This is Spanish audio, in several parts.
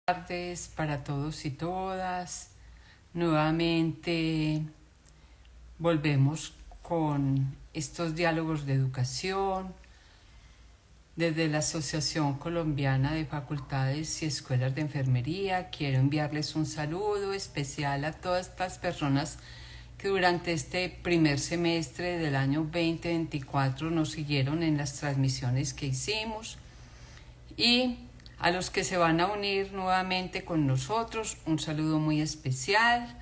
Tardes para todos y todas. Nuevamente volvemos con estos diálogos de educación desde la Asociación Colombiana de Facultades y Escuelas de Enfermería. Quiero enviarles un saludo especial a todas estas personas que durante este primer semestre del año 2024 nos siguieron en las transmisiones que hicimos, y a los que se van a unir nuevamente con nosotros, un saludo muy especial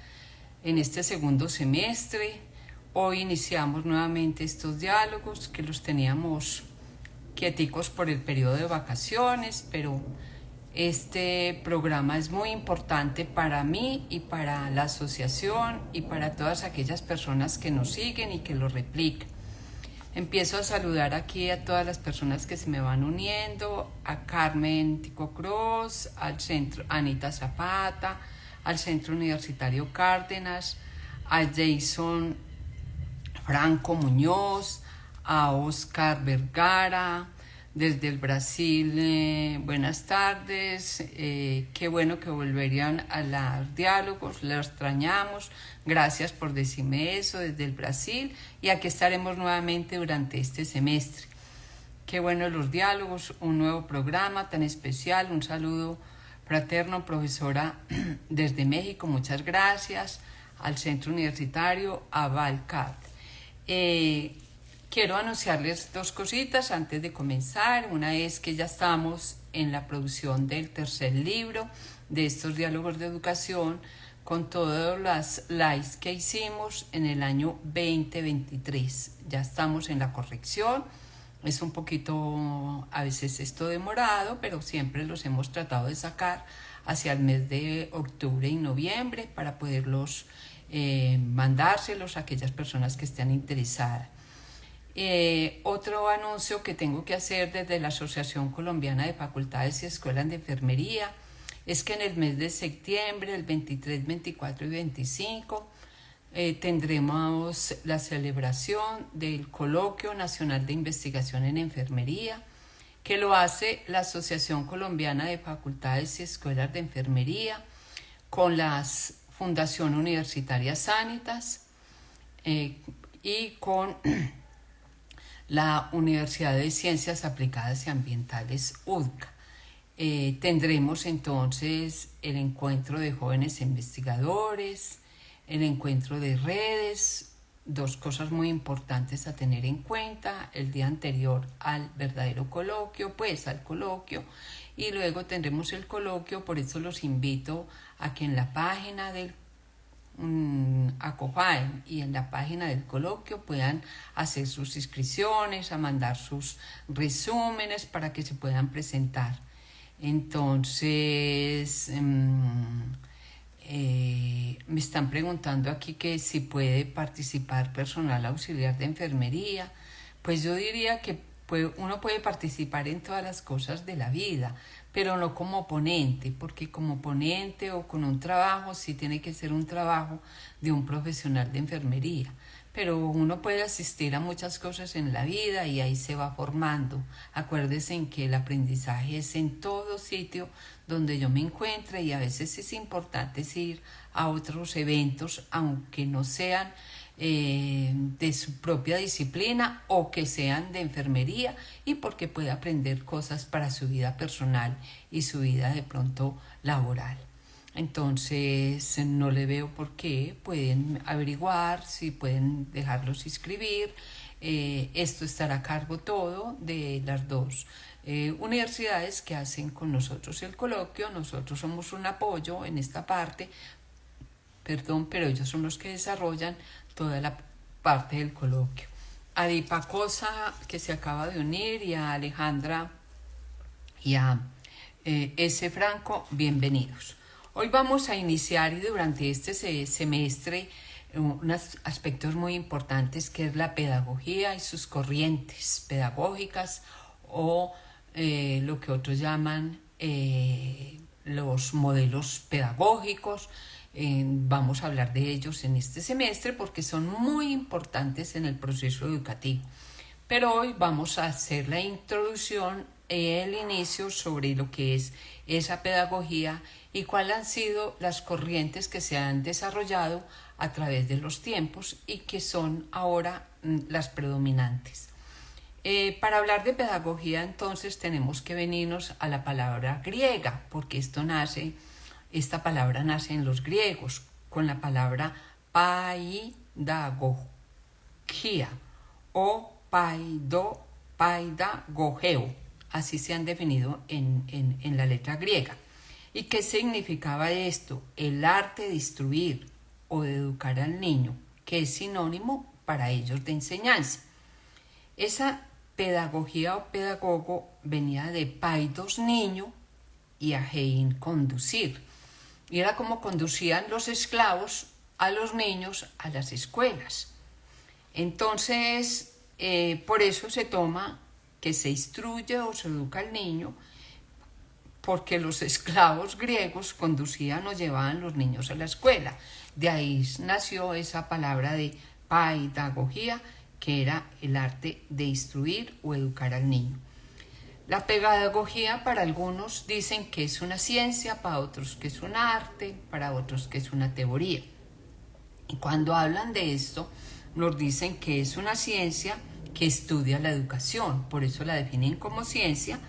en este segundo semestre. Hoy iniciamos nuevamente estos diálogos que los teníamos quieticos por el periodo de vacaciones, pero este programa es muy importante para mí y para la asociación y para todas aquellas personas que nos siguen y que lo replican. Empiezo a saludar aquí a todas las personas que se me van uniendo, a Carmen Tico Cruz, al Centro Anita Zapata, al Centro Universitario Cárdenas, a Jason Franco Muñoz, a Oscar Vergara, desde el Brasil, buenas tardes, qué bueno que volverían a los diálogos, lo extrañamos, gracias por decirme eso desde el Brasil, y aquí estaremos nuevamente durante este semestre. Qué bueno los diálogos, un nuevo programa tan especial, un saludo fraterno, profesora desde México, muchas gracias, al Centro Universitario, a Valcat. Quiero anunciarles dos cositas antes de comenzar. Una es que ya estamos en la producción del tercer libro de estos diálogos de educación con todas las lives que hicimos en el año 2023. Ya estamos en la corrección. Es un poquito, a veces esto demorado, pero siempre los hemos tratado de sacar hacia el mes de octubre y noviembre para poderlos mandárselos a aquellas personas que estén interesadas. Otro anuncio que tengo que hacer desde la Asociación Colombiana de Facultades y Escuelas de Enfermería es que en el mes de septiembre, el 23, 24 y 25, tendremos la celebración del Coloquio Nacional de Investigación en Enfermería, que lo hace la Asociación Colombiana de Facultades y Escuelas de Enfermería con la Fundación Universitaria Sanitas y con la Universidad de Ciencias Aplicadas y Ambientales UDCA. Tendremos entonces el encuentro de jóvenes investigadores, el encuentro de redes, dos cosas muy importantes a tener en cuenta: el día anterior al verdadero coloquio, pues al coloquio, y luego tendremos el coloquio. Por eso los invito a que en la página del ACOFAEM y en la página del coloquio puedan hacer sus inscripciones, a mandar sus resúmenes para que se puedan presentar. Entonces, me están preguntando aquí que si puede participar personal auxiliar de enfermería. Pues yo diría que uno puede participar en todas las cosas de la vida, pero no como ponente, porque como ponente o con un trabajo sí tiene que ser un trabajo de un profesional de enfermería. Pero uno puede asistir a muchas cosas en la vida y ahí se va formando. Acuérdense en que el aprendizaje es en todo sitio donde yo me encuentre, y a veces es importante ir a otros eventos, aunque no sean de su propia disciplina o que sean de enfermería, y porque puede aprender cosas para su vida personal y su vida de pronto laboral. Entonces no le veo por qué. Pueden averiguar si pueden dejarlos inscribir. Esto estará a cargo todo de las dos universidades que hacen con nosotros el coloquio. Nosotros somos un apoyo en esta parte, pero ellos son los que desarrollan toda la parte del coloquio. A Dipacosa, que se acaba de unir, y a Alejandra y a S. Franco, bienvenidos. Hoy vamos a iniciar, y durante este semestre, unos aspectos muy importantes, que es la pedagogía y sus corrientes pedagógicas, o lo que otros llaman los modelos pedagógicos. Vamos a hablar de ellos en este semestre porque son muy importantes en el proceso educativo. Pero hoy vamos a hacer la introducción el inicio sobre lo que es esa pedagogía y cuáles han sido las corrientes que se han desarrollado a través de los tiempos y que son ahora las predominantes. Para hablar de pedagogía, entonces, tenemos que venirnos a la palabra griega, porque esta palabra nace en los griegos, con la palabra paidagogía o paidagogeo, así se han definido en la letra griega. ¿Y qué significaba esto? El arte de instruir o de educar al niño, que es sinónimo para ellos de enseñanza. Esa pedagogía o pedagogo venía de paidos, niño, y agein, conducir. Y era como conducían los esclavos a los niños a las escuelas. Entonces, por eso se toma que se instruye o se educa al niño, porque los esclavos griegos conducían o llevaban los niños a la escuela. De ahí nació esa palabra de pedagogía, que era el arte de instruir o educar al niño. La pedagogía para algunos dicen que es una ciencia, para otros que es un arte, para otros que es una teoría. Y cuando hablan de esto, nos dicen que es una ciencia que estudia la educación, por eso la definen como ciencia,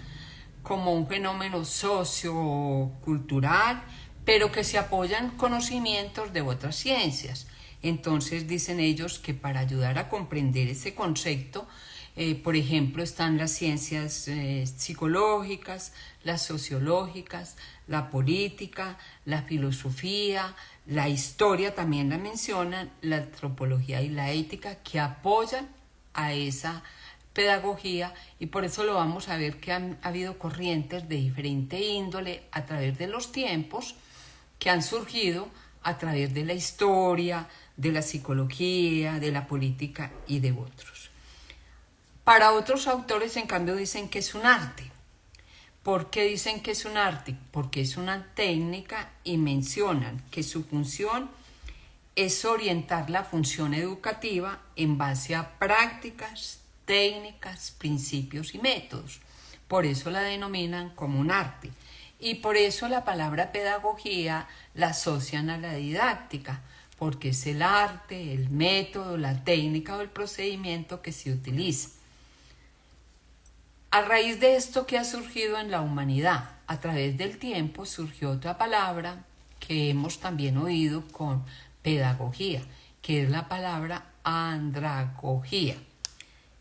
como un fenómeno sociocultural, pero que se apoya en conocimientos de otras ciencias. Entonces dicen ellos que para ayudar a comprender ese concepto, por ejemplo, están las ciencias psicológicas, las sociológicas, la política, la filosofía, la historia también la mencionan, la antropología y la ética, que apoyan a esa pedagogía, y por eso lo vamos a ver que han habido corrientes de diferente índole a través de los tiempos que han surgido a través de la historia, de la psicología, de la política y de otros. Para otros autores, en cambio, dicen que es un arte. ¿Por qué dicen que es un arte? Porque es una técnica y mencionan que su función es orientar la función educativa en base a prácticas, técnicas, principios y métodos. Por eso la denominan como un arte. Y por eso la palabra pedagogía la asocian a la didáctica, porque es el arte, el método, la técnica o el procedimiento que se utiliza. A raíz de esto que ha surgido en la humanidad, a través del tiempo surgió otra palabra que hemos también oído con pedagogía, que es la palabra andragogía,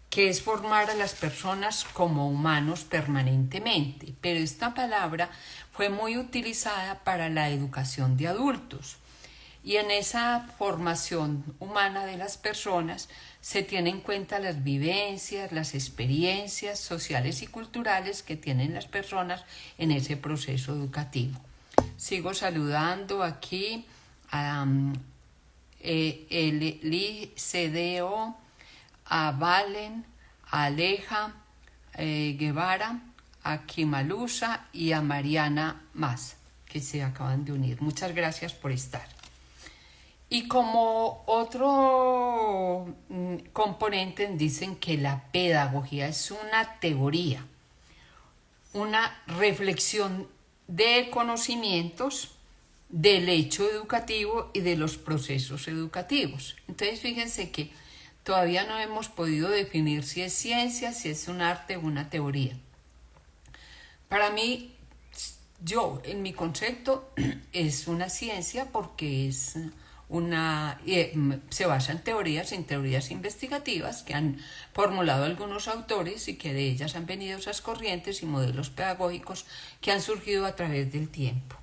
que es formar a las personas como humanos permanentemente, pero esta palabra fue muy utilizada para la educación de adultos. Y en esa formación humana de las personas se tienen en cuenta las vivencias, las experiencias sociales y culturales que tienen las personas en ese proceso educativo. Sigo saludando aquí a el CDO, a Valen, a Aleja Guevara, a Kimalusa y a Mariana Más, que se acaban de unir. Muchas gracias por estar. Y como otro componente dicen que la pedagogía es una teoría, una reflexión de conocimientos del hecho educativo y de los procesos educativos. Entonces fíjense que todavía no hemos podido definir si es ciencia, si es un arte o una teoría. Para mí, en mi concepto, es una ciencia porque es se basa en teorías investigativas que han formulado algunos autores y que de ellas han venido esas corrientes y modelos pedagógicos que han surgido a través del tiempo.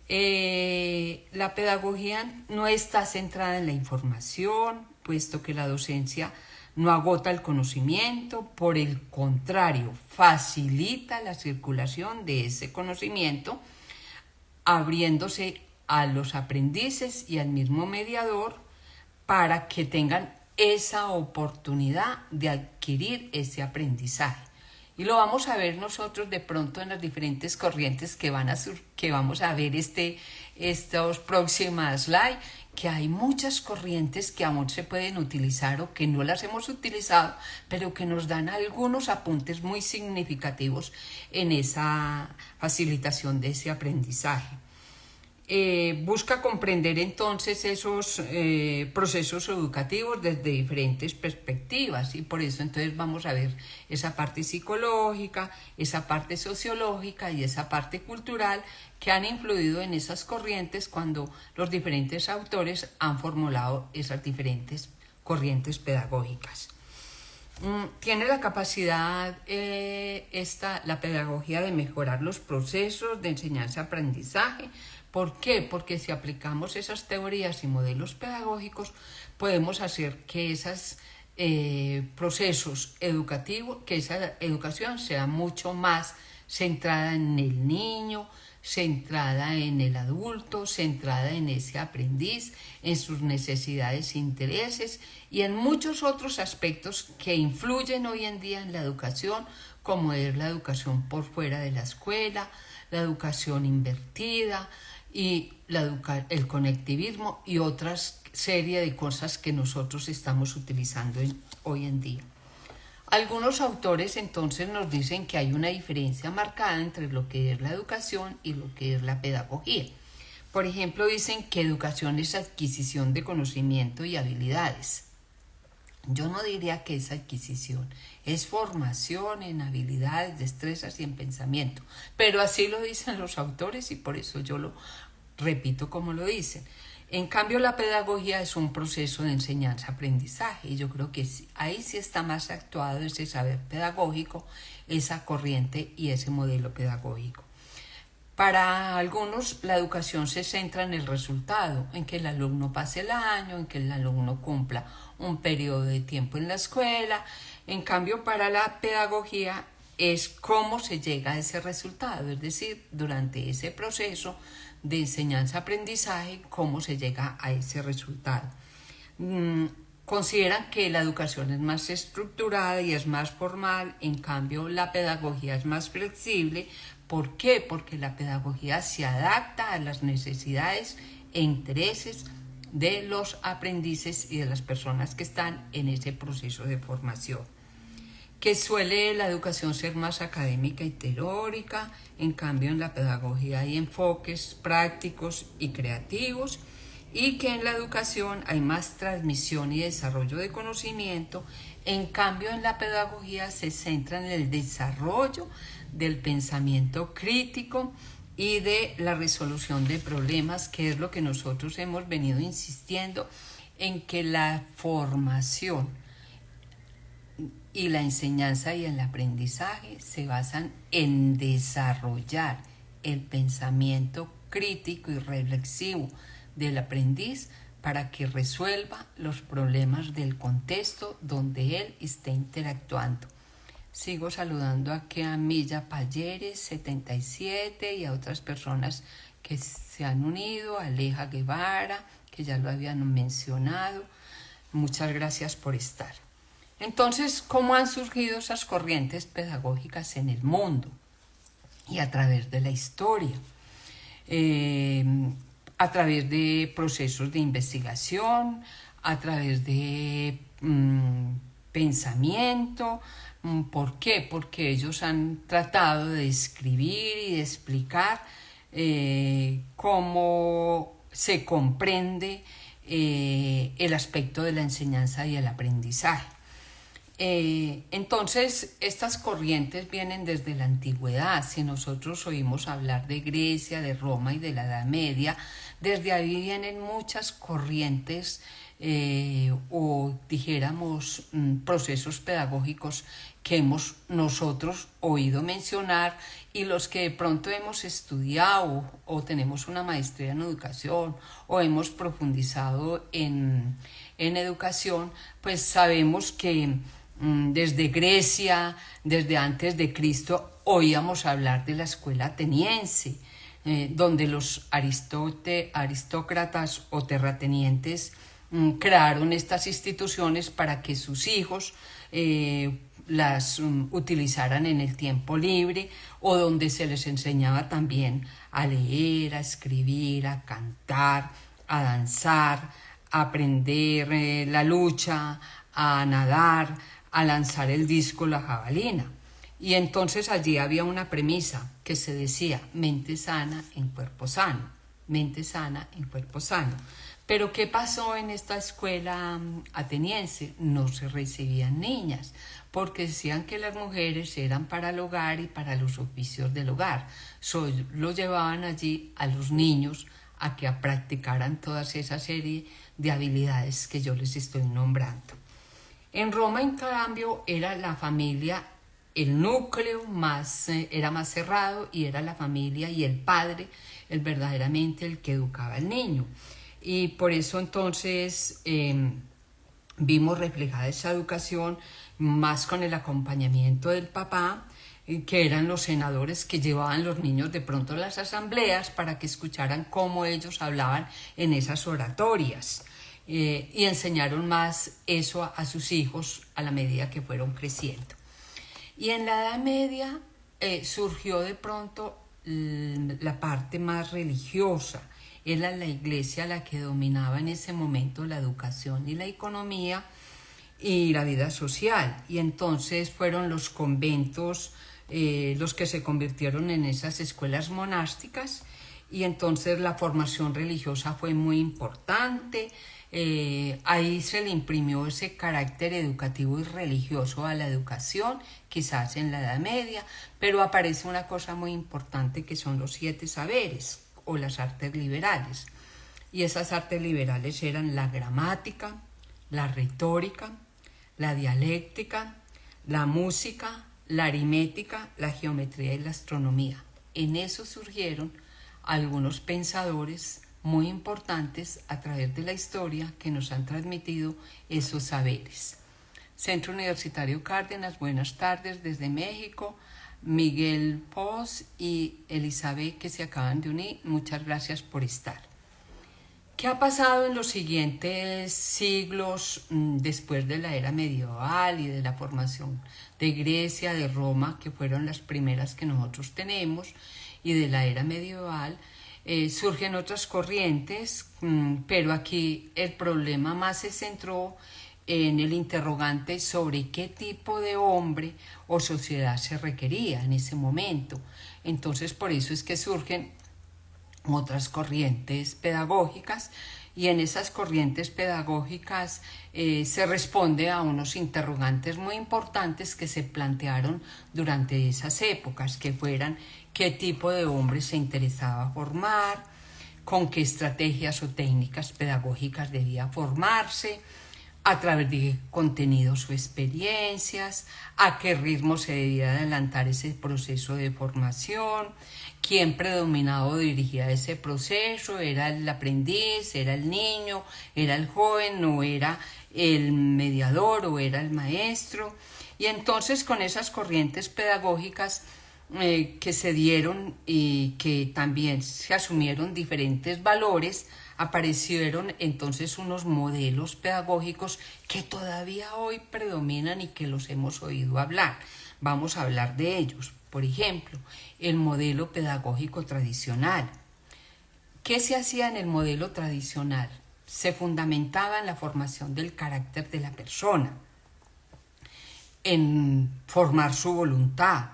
La pedagogía no está centrada en la información, puesto que la docencia no agota el conocimiento, por el contrario, facilita la circulación de ese conocimiento, abriéndose a los aprendices y al mismo mediador para que tengan esa oportunidad de adquirir ese aprendizaje. Y lo vamos a ver nosotros de pronto en las diferentes corrientes que que vamos a ver estos próximas slides, que hay muchas corrientes que aún se pueden utilizar o que no las hemos utilizado, pero que nos dan algunos apuntes muy significativos en esa facilitación de ese aprendizaje. Busca comprender entonces esos procesos educativos desde diferentes perspectivas, y por eso entonces vamos a ver esa parte psicológica, esa parte sociológica y esa parte cultural que han influido en esas corrientes cuando los diferentes autores han formulado esas diferentes corrientes pedagógicas. Tiene la capacidad la pedagogía de mejorar los procesos de enseñanza-aprendizaje. ¿Por qué? Porque si aplicamos esas teorías y modelos pedagógicos, podemos hacer que esos procesos educativos, que esa educación sea mucho más centrada en el niño, centrada en el adulto, centrada en ese aprendiz, en sus necesidades e intereses y en muchos otros aspectos que influyen hoy en día en la educación, como es la educación por fuera de la escuela, la educación invertida y el conectivismo y otras serie de cosas que nosotros estamos utilizando hoy en día. Algunos autores entonces nos dicen que hay una diferencia marcada entre lo que es la educación y lo que es la pedagogía. Por ejemplo, dicen que educación es adquisición de conocimiento y habilidades. Yo no diría que es adquisición, es formación en habilidades, destrezas y en pensamiento. Pero así lo dicen los autores y por eso yo lo repito como lo dicen. En cambio, la pedagogía es un proceso de enseñanza-aprendizaje y yo creo que ahí sí está más actuado ese saber pedagógico, esa corriente y ese modelo pedagógico. Para algunos, la educación se centra en el resultado, en que el alumno pase el año, en que el alumno cumpla un periodo de tiempo en la escuela. En cambio, para la pedagogía es cómo se llega a ese resultado, es decir, durante ese proceso de enseñanza-aprendizaje, cómo se llega a ese resultado. Consideran que la educación es más estructurada y es más formal, en cambio la pedagogía es más flexible. ¿Por qué? Porque la pedagogía se adapta a las necesidades e intereses de los aprendices y de las personas que están en ese proceso de formación. Que suele la educación ser más académica y teórica, en cambio en la pedagogía hay enfoques prácticos y creativos, y que en la educación hay más transmisión y desarrollo de conocimiento, en cambio en la pedagogía se centra en el desarrollo del pensamiento crítico y de la resolución de problemas, que es lo que nosotros hemos venido insistiendo en que la formación y la enseñanza y el aprendizaje se basan en desarrollar el pensamiento crítico y reflexivo del aprendiz para que resuelva los problemas del contexto donde él esté interactuando. Sigo saludando aquí a Milla Palleres 77 y a otras personas que se han unido, a Aleja Guevara, que ya lo habían mencionado. Muchas gracias por estar. Entonces, ¿cómo han surgido esas corrientes pedagógicas en el mundo y a través de la historia? A través de procesos de investigación, a través de pensamiento. ¿Por qué? Porque ellos han tratado de describir y de explicar cómo se comprende el aspecto de la enseñanza y el aprendizaje. Entonces, estas corrientes vienen desde la antigüedad. Si nosotros oímos hablar de Grecia, de Roma y de la Edad Media, desde ahí vienen muchas corrientes o dijéramos procesos pedagógicos que hemos nosotros oído mencionar, y los que de pronto hemos estudiado o tenemos una maestría en educación o hemos profundizado en educación, pues sabemos que desde Grecia, desde antes de Cristo, oíamos hablar de la escuela ateniense, donde los aristócratas o terratenientes crearon estas instituciones para que sus hijos las utilizaran en el tiempo libre, o donde se les enseñaba también a leer, a escribir, a cantar, a danzar, a aprender la lucha, a nadar, a lanzar el disco, la jabalina. Y entonces allí había una premisa que se decía: mente sana en cuerpo sano, mente sana en cuerpo sano. Pero ¿qué pasó en esta escuela ateniense? No se recibían niñas, porque decían que las mujeres eran para el hogar y para los oficios del hogar. Solo llevaban allí a los niños a que practicaran toda esa serie de habilidades que yo les estoy nombrando. En Roma, en cambio, era la familia, el núcleo era más cerrado, y era la familia y el padre verdaderamente el que educaba al niño. Y por eso entonces vimos reflejada esa educación más con el acompañamiento del papá, que eran los senadores que llevaban los niños de pronto a las asambleas para que escucharan cómo ellos hablaban en esas oratorias, y enseñaron más eso a sus hijos a la medida que fueron creciendo. Y en la Edad Media surgió de pronto la parte más religiosa. Era la iglesia la que dominaba en ese momento la educación y la economía y la vida social. Y entonces fueron los conventos los que se convirtieron en esas escuelas monásticas, y entonces la formación religiosa fue muy importante. Ahí se le imprimió ese carácter educativo y religioso a la educación, quizás en la Edad Media, pero aparece una cosa muy importante que son los 7 saberes, o las artes liberales. Y esas artes liberales eran la gramática, la retórica, la dialéctica, la música, la aritmética, la geometría y la astronomía. En eso surgieron algunos pensadores muy importantes a través de la historia que nos han transmitido esos saberes. Centro Universitario Cárdenas, buenas tardes desde México. Miguel Poz y Elizabeth, que se acaban de unir, muchas gracias por estar. ¿Qué ha pasado en los siguientes siglos después de la era medieval y de la formación de Grecia, de Roma, que fueron las primeras que nosotros tenemos, y de la era medieval? Surgen otras corrientes, pero aquí el problema más se centró en el interrogante sobre qué tipo de hombre o sociedad se requería en ese momento. Entonces, por eso es que surgen otras corrientes pedagógicas, y en esas corrientes pedagógicas se responde a unos interrogantes muy importantes que se plantearon durante esas épocas, que fueran qué tipo de hombre se interesaba formar, con qué estrategias o técnicas pedagógicas debía formarse, a través de contenidos o experiencias, a qué ritmo se debía adelantar ese proceso de formación, quién predominaba o dirigía ese proceso, era el aprendiz, era el niño, era el joven, o era el mediador, o era el maestro. Y entonces con esas corrientes pedagógicas que se dieron y que también se asumieron diferentes valores, aparecieron entonces unos modelos pedagógicos que todavía hoy predominan y que los hemos oído hablar. Vamos a hablar de ellos. Por ejemplo, el modelo pedagógico tradicional. ¿Qué se hacía en el modelo tradicional? Se fundamentaba en la formación del carácter de la persona, en formar su voluntad,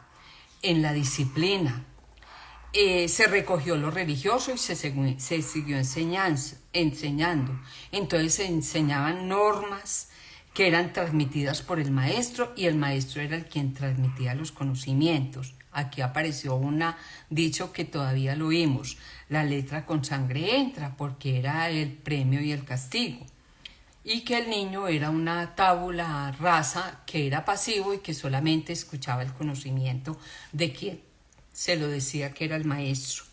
en la disciplina. Se recogió lo religioso y se siguió enseñando. Entonces se enseñaban normas que eran transmitidas por el maestro, y el maestro era el quien transmitía los conocimientos. Aquí apareció un dicho que todavía lo oímos: la letra con sangre entra, porque era el premio y el castigo. Y que el niño era una tabula rasa, que era pasivo y que solamente escuchaba el conocimiento de quien se lo decía, que era el maestro.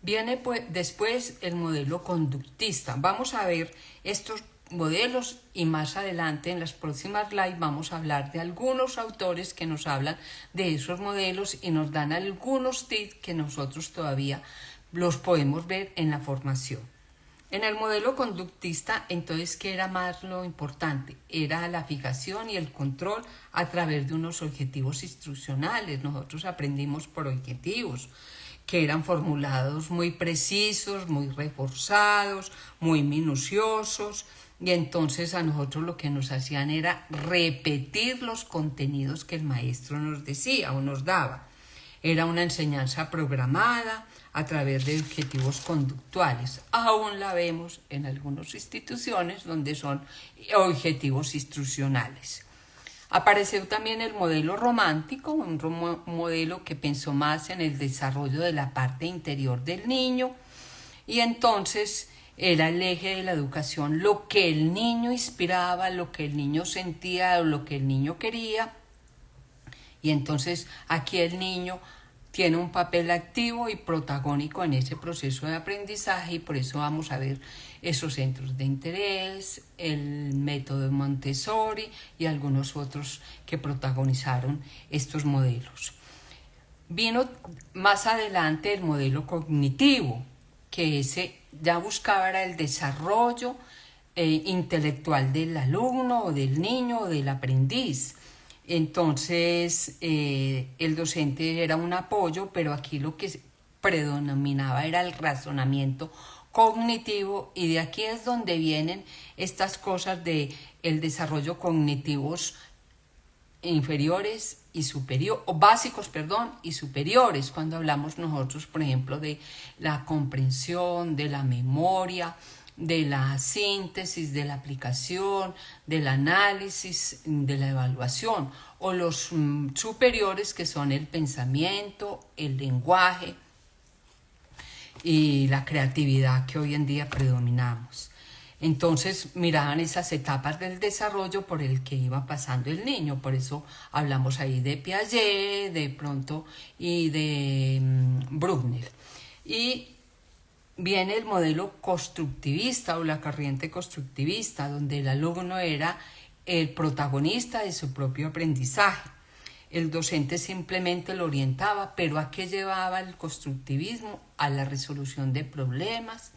Viene pues después el modelo conductista. Vamos a ver estos modelos, y más adelante en las próximas slides vamos a hablar de algunos autores que nos hablan de esos modelos y nos dan algunos tips que nosotros todavía los podemos ver en la formación. En el modelo conductista, entonces, ¿qué era más lo importante? Era la fijación y el control a través de unos objetivos instruccionales. Nosotros aprendimos por objetivos que eran formulados muy precisos, muy reforzados, muy minuciosos, y entonces a nosotros lo que nos hacían era repetir los contenidos que el maestro nos decía o nos daba. Era una enseñanza programada a través de objetivos conductuales. Aún la vemos en algunas instituciones donde son objetivos instruccionales. Apareció también el modelo romántico, un modelo que pensó más en el desarrollo de la parte interior del niño, y entonces era el eje de la educación, lo que el niño inspiraba, lo que el niño sentía, lo que el niño quería. Y entonces aquí el niño tiene un papel activo y protagónico en ese proceso de aprendizaje, y por eso vamos a ver esos centros de interés, el método Montessori y algunos otros que protagonizaron estos modelos. Vino más adelante el modelo cognitivo, que ese ya buscaba era el desarrollo intelectual del alumno o del niño o del aprendiz. Entonces el docente era un apoyo, pero aquí lo que predominaba era el razonamiento cognitivo, y de aquí es donde vienen estas cosas de el desarrollo cognitivos inferiores y superiores, o básicos, perdón, y superiores, cuando hablamos nosotros, por ejemplo, de la comprensión, de la memoria, de la síntesis, de la aplicación, del análisis, de la evaluación, o los superiores, que son el pensamiento, el lenguaje y la creatividad, que hoy en día predominamos. Entonces miraban esas etapas del desarrollo por el que iba pasando el niño. Por eso hablamos ahí de Piaget, de pronto, y de Bruckner. Y viene el modelo constructivista o la corriente constructivista, donde el alumno era el protagonista de su propio aprendizaje. El docente simplemente lo orientaba, pero ¿a qué llevaba el constructivismo? A la resolución de problemas,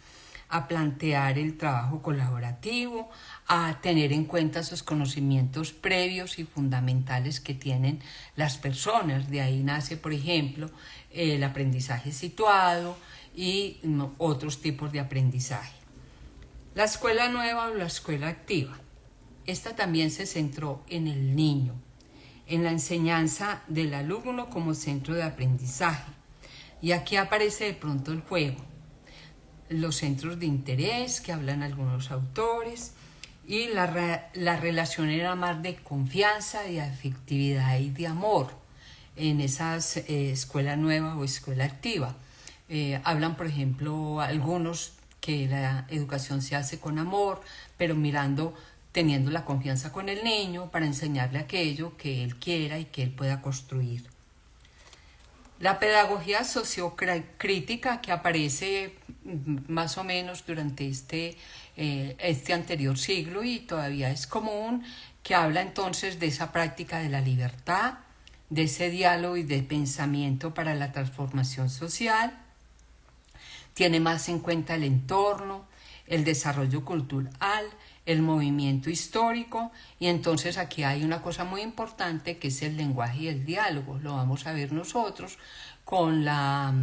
a plantear el trabajo colaborativo, a tener en cuenta esos conocimientos previos y fundamentales que tienen las personas. De ahí nace, por ejemplo, el aprendizaje situado y otros tipos de aprendizaje. La escuela nueva o la escuela activa. Esta también se centró en el niño, en la enseñanza del alumno como centro de aprendizaje. Y aquí aparece de pronto el juego, los centros de interés que hablan algunos autores, y la relación era más de confianza, de afectividad y de amor en esa escuela nueva o escuela activa. Hablan, por ejemplo, algunos que la educación se hace con amor, pero teniendo la confianza con el niño para enseñarle aquello que él quiera y que él pueda construir. La pedagogía sociocrítica, que aparece más o menos durante este anterior siglo y todavía es común, que habla entonces de esa práctica de la libertad, de ese diálogo y de pensamiento para la transformación social. Tiene más en cuenta el entorno, el desarrollo cultural, el movimiento histórico, y entonces aquí hay una cosa muy importante que es el lenguaje y el diálogo. Lo vamos a ver nosotros con la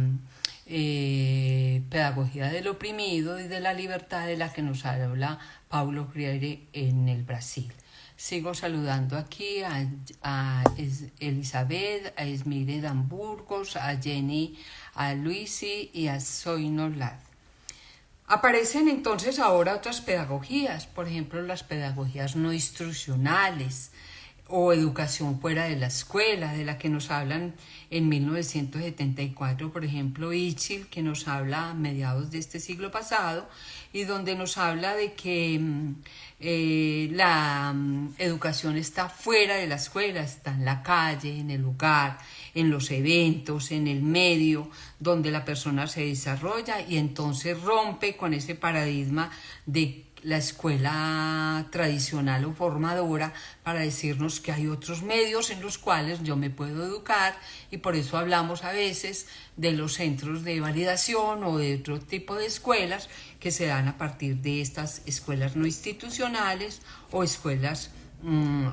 pedagogía del oprimido y de la libertad, de la que nos habla Paulo Freire en el Brasil. Sigo saludando aquí a Elizabeth, a Esmire de Hamburgos, a Jenny, a Luisi y a Soinolad. Aparecen entonces ahora otras pedagogías, por ejemplo las pedagogías no instruccionales o educación fuera de la escuela, de la que nos hablan en 1974, por ejemplo Ichil, que nos habla a mediados de este siglo pasado, y donde nos habla de que la educación está fuera de la escuela, está en la calle, en el lugar, en los eventos, en el medio donde la persona se desarrolla, y entonces rompe con ese paradigma de la escuela tradicional o formadora para decirnos que hay otros medios en los cuales yo me puedo educar, y por eso hablamos a veces de los centros de validación o de otro tipo de escuelas que se dan a partir de estas escuelas no institucionales o escuelas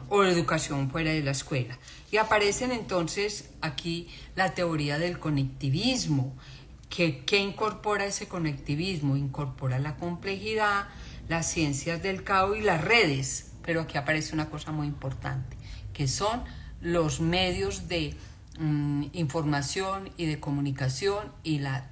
o educación fuera de la escuela. Y aparecen entonces aquí la teoría del conectivismo. ¿Qué incorpora ese conectivismo? Incorpora la complejidad, las ciencias del caos y las redes, pero aquí aparece una cosa muy importante, que son los medios de información y de comunicación y las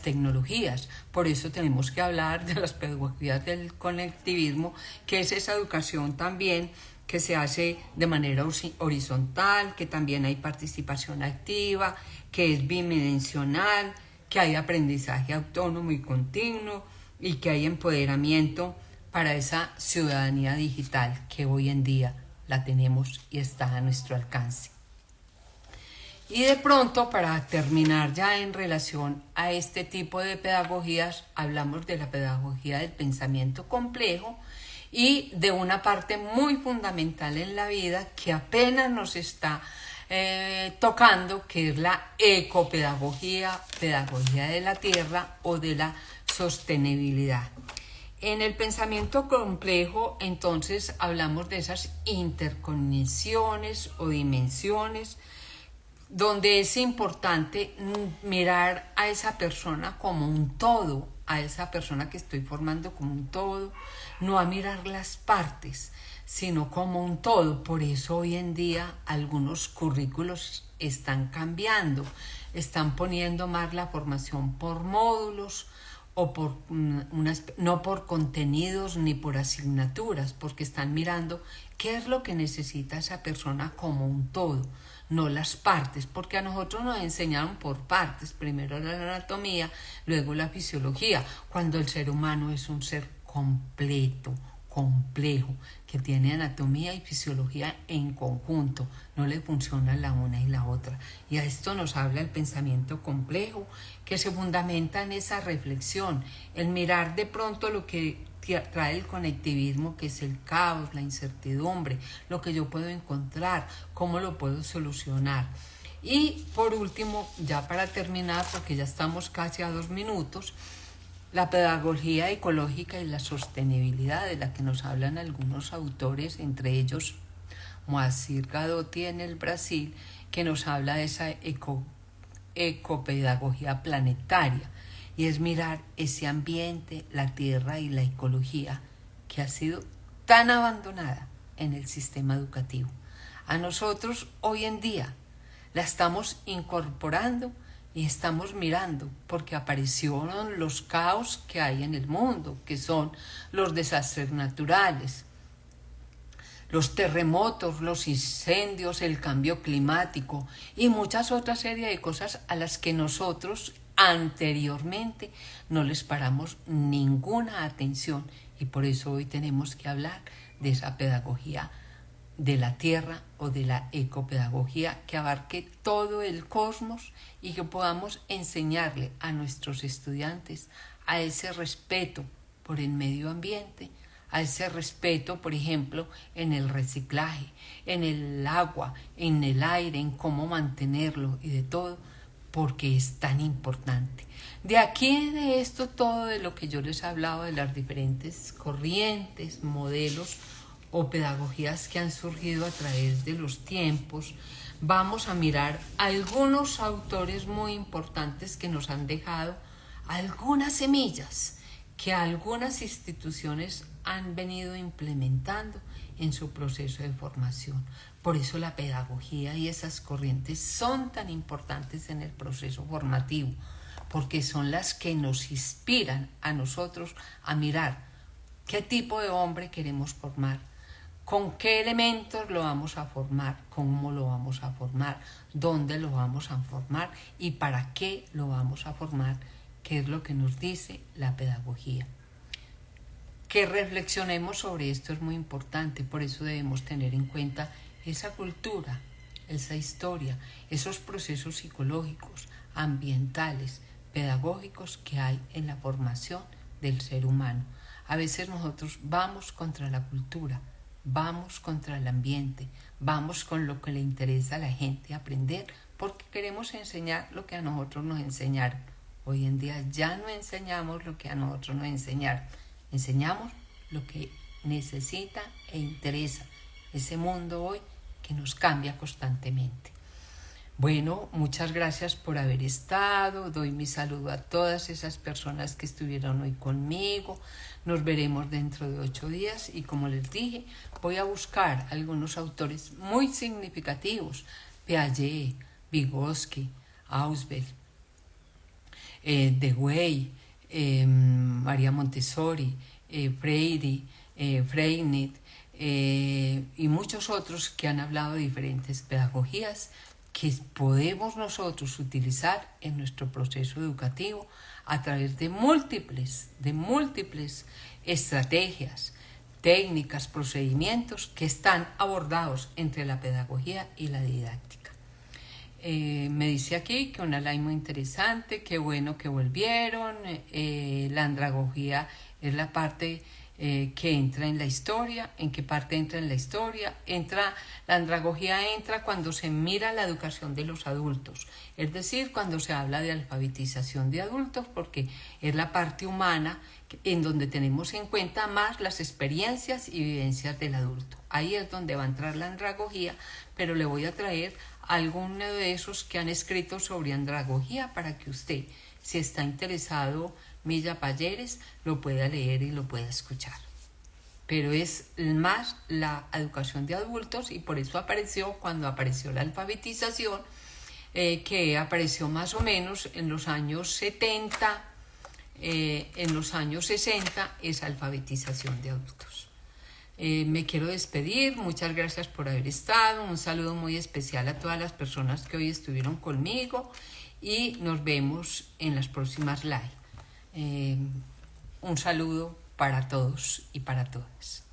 tecnologías. Por eso tenemos que hablar de las pedagogías del conectivismo, que es esa educación también que se hace de manera horizontal, que también hay participación activa, que es bidimensional, que hay aprendizaje autónomo y continuo, y que hay empoderamiento para esa ciudadanía digital que hoy en día la tenemos y está a nuestro alcance. Y de pronto, para terminar ya en relación a este tipo de pedagogías, hablamos de la pedagogía del pensamiento complejo y de una parte muy fundamental en la vida que apenas nos está tocando, que es la ecopedagogía, pedagogía de la tierra o de la sostenibilidad. En el pensamiento complejo, entonces, hablamos de esas interconexiones o dimensiones, donde es importante mirar a esa persona como un todo, a esa persona que estoy formando como un todo, no a mirar las partes, sino como un todo. Por eso hoy en día algunos currículos están cambiando, están poniendo más la formación por módulos o por no por contenidos ni por asignaturas, porque están mirando qué es lo que necesita esa persona como un todo, no las partes, porque a nosotros nos enseñaron por partes, primero la anatomía, luego la fisiología, cuando el ser humano es un ser completo, complejo, que tiene anatomía y fisiología en conjunto, no le funciona la una y la otra. Y a esto nos habla el pensamiento complejo, que se fundamenta en esa reflexión, el mirar de pronto lo que trae el conectivismo, que es el caos, la incertidumbre, lo que yo puedo encontrar, cómo lo puedo solucionar. Y por último, ya para terminar, porque ya estamos casi a 2 minutos, la pedagogía ecológica y la sostenibilidad, de la que nos hablan algunos autores, entre ellos Moacir Gadotti en el Brasil, que nos habla de esa ecopedagogía planetaria, y es mirar ese ambiente, la tierra y la ecología que ha sido tan abandonada en el sistema educativo. A nosotros hoy en día la estamos incorporando y estamos mirando, porque aparecieron los caos que hay en el mundo, que son los desastres naturales, los terremotos, los incendios, el cambio climático y muchas otras series de cosas a las que nosotros anteriormente no les paramos ninguna atención, y por eso hoy tenemos que hablar de esa pedagogía de la tierra o de la ecopedagogía que abarque todo el cosmos y que podamos enseñarle a nuestros estudiantes a ese respeto por el medio ambiente, a ese respeto, por ejemplo, en el reciclaje, en el agua, en el aire, en cómo mantenerlo y de todo, porque es tan importante. De aquí, de esto todo de lo que yo les he hablado, de las diferentes corrientes, modelos o pedagogías que han surgido a través de los tiempos, vamos a mirar algunos autores muy importantes que nos han dejado algunas semillas que algunas instituciones han venido implementando en su proceso de formación. Por eso la pedagogía y esas corrientes son tan importantes en el proceso formativo, porque son las que nos inspiran a nosotros a mirar qué tipo de hombre queremos formar, con qué elementos lo vamos a formar, cómo lo vamos a formar, dónde lo vamos a formar y para qué lo vamos a formar, que es lo que nos dice la pedagogía. Que reflexionemos sobre esto es muy importante, por eso debemos tener en cuenta esa cultura, esa historia, esos procesos psicológicos, ambientales, pedagógicos que hay en la formación del ser humano. A veces nosotros vamos contra la cultura, vamos contra el ambiente, vamos con lo que le interesa a la gente aprender, porque queremos enseñar lo que a nosotros nos enseñaron. Hoy en día ya no enseñamos lo que a nosotros nos enseñaron, enseñamos lo que necesita e interesa ese mundo hoy que nos cambia constantemente. Bueno, muchas gracias por haber estado. Doy mi saludo a todas esas personas que estuvieron hoy conmigo. Nos veremos dentro de 8 días y, como les dije, voy a buscar algunos autores muy significativos: Piaget, Vygotsky, Ausubel, Dewey, María Montessori, Freire, Freinet y muchos otros que han hablado de diferentes pedagogías que podemos nosotros utilizar en nuestro proceso educativo a través de múltiples estrategias, técnicas, procedimientos que están abordados entre la pedagogía y la didáctica. Me dice aquí que una live muy interesante, qué bueno que volvieron. La andragogía es la parte que entra en la historia. ¿En qué parte entra en la historia? La andragogía entra cuando se mira la educación de los adultos, es decir, cuando se habla de alfabetización de adultos, porque es la parte humana en donde tenemos en cuenta más las experiencias y vivencias del adulto. Ahí es donde va a entrar la andragogía, pero le voy a traer alguno de esos que han escrito sobre andragogía para que usted, si está interesado, Milla Palleres, lo pueda leer y lo pueda escuchar. Pero es más la educación de adultos, y por eso apareció cuando apareció la alfabetización, que apareció más o menos en los años 70, en los años 60, esa alfabetización de adultos. Me quiero despedir, muchas gracias por haber estado, un saludo muy especial a todas las personas que hoy estuvieron conmigo y nos vemos en las próximas live. Un saludo para todos y para todas.